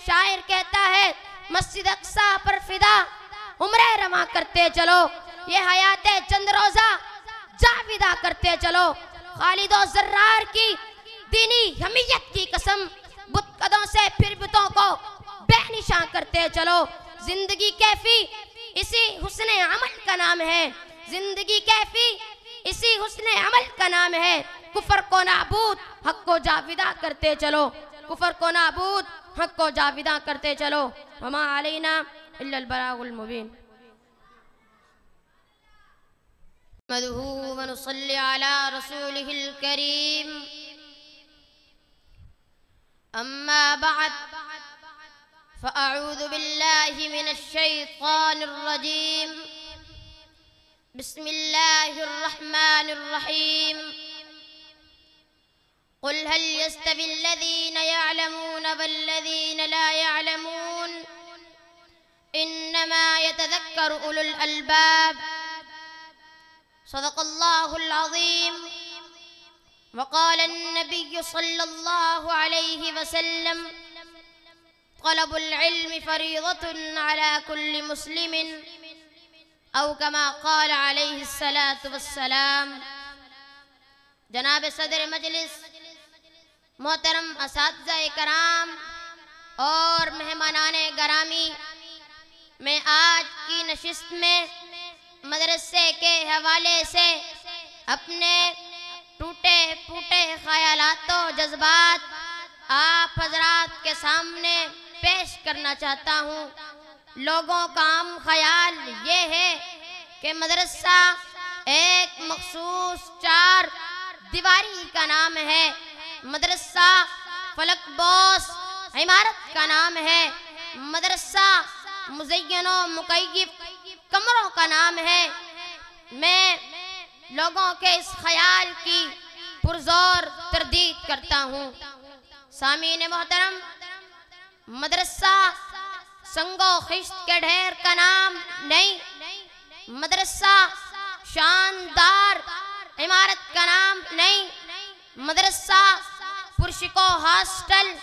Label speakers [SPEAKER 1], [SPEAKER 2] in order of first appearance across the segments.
[SPEAKER 1] शायर कहता है मस्जिद अक्सा पर फिदा उम्रे रमा करते चलो, ये हयात चंद रोजा जाविदा करते चलो। खालिद और जर्रार की दीनी हमीयत की कसम, बुतकदों से फिर बुतों को बेनिशां करते चलो। जिंदगी कैफी इसी हुस्ने अमल का नाम है, जिंदगी कैफी इसी हुस्ने अमल का नाम है। कुफर को नाबूद हक को जाविदा करते चलो, कुफर को नाबूद हक को जाविदा करते चलो। वमा अलैना इल्लल बलागुल मुबीन। नहमदुहु व नुसल्ली अला रसूलिहिल करीम। अम्मा बअद फ़अऊज़ु बिल्लाहि मिनश शैतानिर रजीम। बिस्मिल्लाहिर रहमानिर रहीम। क़ुल हल यस्तविल्लज़ीना यअलमून वल्लज़ीना ला यअलमून इन्नमा यतज़क्करु उलुल अलबाब। सदक़ल्लाहुल अज़ीम। वक़ाल अन्नबिय्यु सल्लल्लाहु अलैहि वसल्लम तलबुल इल्मि फ़रीज़तुन अला कुल्लि मुस्लिमिन औ कमा क़ाल अलैहिस्सलातु वस्सलाम। जनाब सदर मजलिस, मोहतरम असातिज़ा कराम और मेहमानाने गरामी, मैं आज की नशिस्त में मदरसे के हवाले से अपने टूटे फूटे ख्यालात व जज्बात आप हजरात के सामने पेश करना चाहता हूँ। लोगों का आम ख्याल ये है कि मदरसा एक मखसूस चार दीवारी का नाम है, मदरसा फलक बोस इमारत का नाम है, मदरसा मुज़य्यन व मुकय्यिफ कमरों का नाम है। मैं लोगों के इस ख्याल की पुरजोर तरदीद करता हूँ। सामीन मोहतरम, मदरसा संगो खिश्त के ढेर का नाम नहीं, मदरसा शानदार इमारत का नाम नहीं, मदरसा पुरशिको हॉस्टल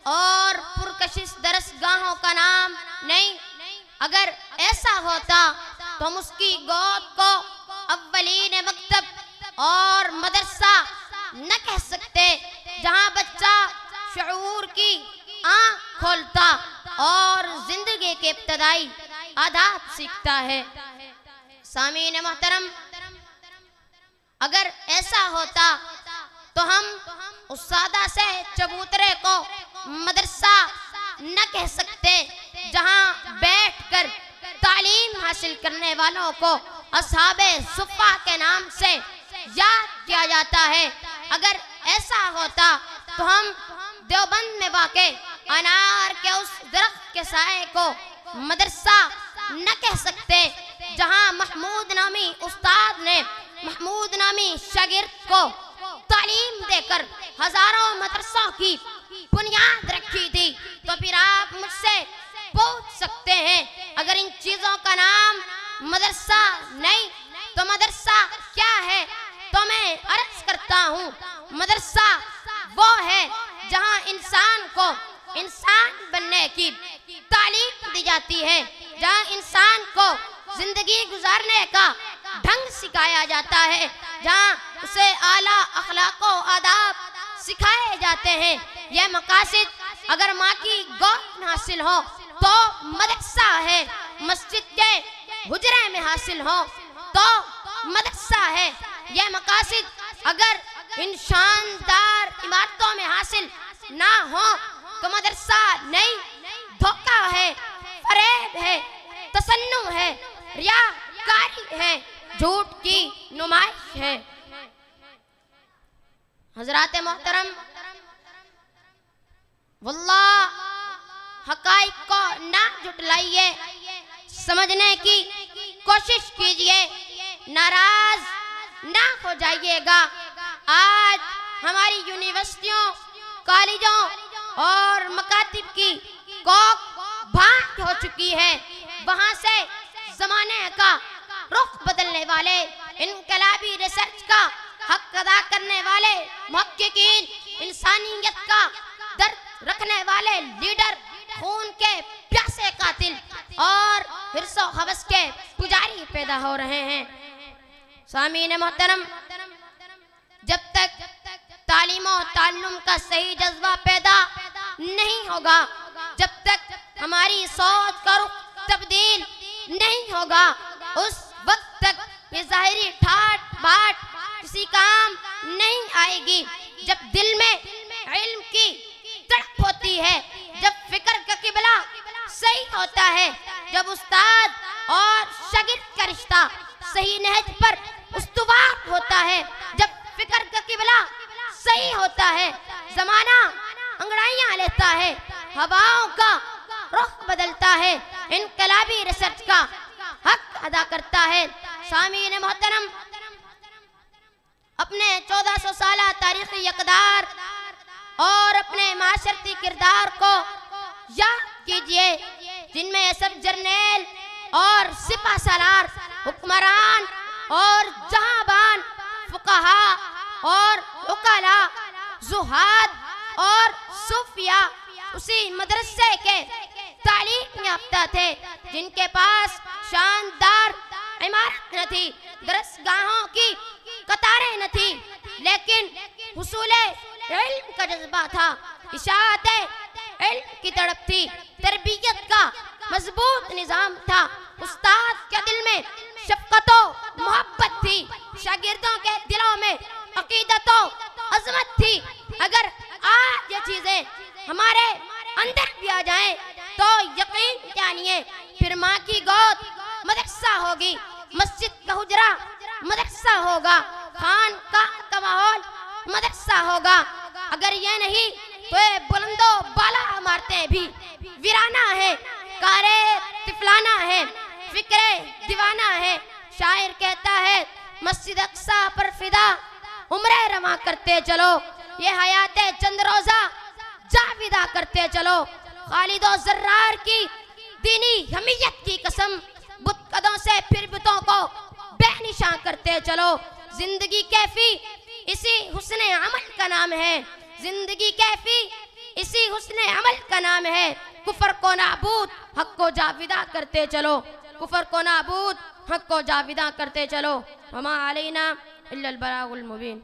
[SPEAKER 1] और पुरकशिश दरसगाहों का नाम नहीं। अगर ऐसा होता तो हम उसकी गोद को अव्वलीन मकतब और मदरसा न कह सकते, जहाँ बच्चा शऊर की आँख खोलता और जिंदगी के इब्तदाई आदात सीखता है। सामीन मोहतरम, अगर ऐसा होता तो हम उस सादा से चबूतरे को मदरसा न कह सकते, जहाँ बैठकर तालीम हासिल करने वालों को असहाबे सुफ़ा के नाम से याद किया जाता है। अगर ऐसा होता तो हम देवबंद में वाक़े अनार के उस दरख्त के साए को मदरसा न कह सकते, जहाँ महमूद नामी उस्ताद ने महमूद नामी शागिर्द को तालीम देकर हजारों मदरसों की बुनियाद रखी थी। तो फिर आप मुझसे पूछ सकते हैं, अगर इन चीजों का नाम मदरसा नहीं तो मदरसा क्या है? तो मैं अर्ज करता हूँ, मदरसा वो है जहाँ इंसान को इंसान बनने की तालीम दी जाती है, जहाँ इंसान को जिंदगी गुजारने का ढंग सिखाया जाता है, जहाँ उसे आला अखलाक व आदाब सिखाए जाते हैं। यह मकासिद अगर माँ की गोद में हासिल हो तो मदरसा है, मस्जिद के हुजरे में हासिल हो तो मदरसा है। यह मकासिद अगर इन शानदार इमारतों में हासिल ना हो तो मदरसा नहीं, धोखा है, फरेब है, तसन्नु है, रियाकारी है, झूठ की नुमाइश है। हजरात मोहतरम, वल्लाह हकाइक को ना जुटलाइए, समझने की कोशिश कीजिए, नाराज ना हो जाइएगा। आज हमारी यूनिवर्सिटियों, कॉलेजों और मकातिब की कोक भाट हो चुकी है। वहाँ से जमाने का रुख बदलने वाले, इनकलाबी रिसर्च का हक अदा करने वाले मुहक्किकीन, इंसानियत का दर्द रखने वाले लीडर खून वस्व हवस के पुजारी पैदा हो रहे हैं। सामीन मोहतरम, जब तक तालीम और ताल्लुम का सही जज्बा पैदा नहीं होगा, जब तक हमारी सोच का रुख तब्दील नहीं होगा, उस वक्त तक ये ज़ाहिरी ठाट बाट किसी काम नहीं आएगी। जब दिल में इल्म की तड़प होती है, जब फिक्र का किबला सही होता है, जब उस्ताद और शागिर्द का रिश्ता सही नहज पर उस्तवार होता है, जब फिक्र का किबला सही होता है, जमाना अंगड़ाइयां लेता है, हवाओं का रुख बदलता है, इनकलाबी रिसर्च का हक अदा करता है। सामीन मोहतरम, अपने 1400 साला तारीखी इक़दार और अपने माशरती किरदार को याद कीजिए, जिनमें सब जर्नेल और सिपा सालार, हुक्मरान और जहांबान, फुक़हा और उकला, ज़ुहाद और सूफिया उसी मदरसे के तालीम याफ्ता थे, जिनके पास शानदार इमारत न थी, दरसगाहों की कतारें न थी, लेकिन हुसूले इल्म का जज्बा था, इशाअते इल्म की तड़प थी, तरबियत का मजबूत निजाम था। उस्ताद के दिल में शफ़क़त और मोहब्बत थी, शागिर्दों के दिलों में अक़ीदत और अज़मत थी। अगर आज ये चीजें हमारे अंदर भी आ जाएं, तो यकीन जानिए फिर माँ की गोद मदरसा होगी, मस्जिद का हुजरा मदरसा होगा, खानका का माहौल मदरसा होगा। अगर ये नहीं तो ये बुलंदो बाला इमारतें भी वीराना है, कारे तिफलाना है, फिक्रे दीवाना है। शायर कहता है, मस्जिद अक्सा पर फिदा उम्रे रमा करते चलो, ये हयाते चंद रोजा जाविदा करते चलो। खालिदो जर्रार की दीनी हमीयत की कसम, बुतकदों से फिर बुतों को बेनिशान करते चलो। जिंदगी कैफी इसी हुस्ने अमल का नाम है, जिंदगी कैफी इसी हुस्ने अमल का नाम है। कुफर को नाबूद हक को जाविदा करते चलो, कुफर को नाबूद हक को जाविदा करते चलो। वमा अलैना इल्लल बलागुल मुबीन।